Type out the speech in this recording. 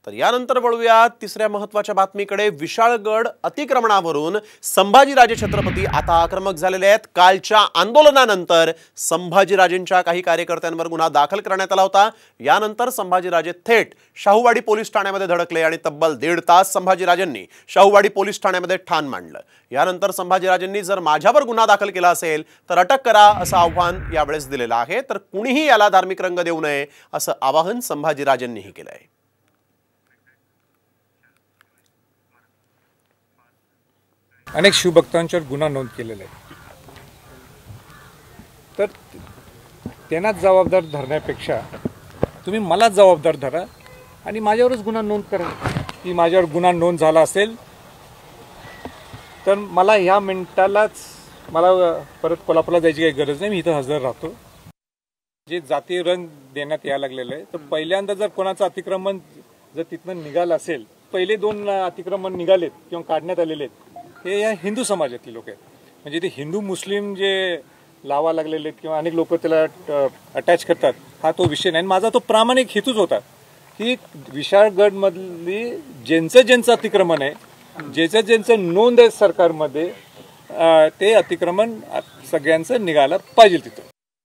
तर यानंतर वळूया तिसऱ्या महत्त्वाच्या बातमीकडे। विशाळगड अतिक्रमणावरून संभाजीराजे छत्रपती आता आक्रमक झालेले आहेत। कालच्या आंदोलनानंतर संभाजीराजेंच्या काही कार्यकर्त्यांवर गुन्हा दाखल करण्यात आला होता। यानंतर संभाजीराजे थेट शाहूवाडी पोलीस ठाण्यामध्ये धडकले आणि तब्बल 1.5 तास संभाजीराजेंनी शाहूवाडी पोलीस ठाण्यामध्ये ठाण मांडलं। यानंतर संभाजीराजेंनी जर माझ्यावर गुन्हा दाखल केला असेल तर अटक करा असं आव्हान यावेळेस दिलेलं आहे। तर कुणीही याला धार्मिक रंग देऊ नये असं आवाहन संभाजीराजेंनीही केलं आहे। अनेक शिवभक्तांच्यावर गुन्हा नोंद केलेला आहे, तर त्यांनाच जबाबदार धरण्यापेक्षा तुम्ही मलाच जबाबदार धरा आणि माझ्यावरच गुन्हा नोंद करा। की माझ्यावर गुन्हा नोंद झाला असेल तर मला ह्या मिनिटालाच मला परत कोल्हापूरला जायची काही गरज नाही, मी इथं हजर राहतो। जे जाती रंग देण्यात यायला लागलेलं आहे, तर पहिल्यांदा जर कोणाचं अतिक्रमण जर तिथनं निघालं असेल, पहिले 2 अतिक्रमण निघालेत किंवा काढण्यात आलेले आहेत, हे या हिंदू समाजातले लोक आहेत। म्हणजे ते हिंदू मुस्लिम जे लावा लागलेले आहेत किंवा अनेक लोक त्याला अटॅच करतात, हा तो विषय नाही। माझा तो प्रामाणिक हेतूच होता की विशाळगडमधली ज्यांचं अतिक्रमण आहे, ज्यांचं नोंद आहे सरकारमध्ये, ते अतिक्रमण सगळ्यांचं निघालं पाहिजे तिथं।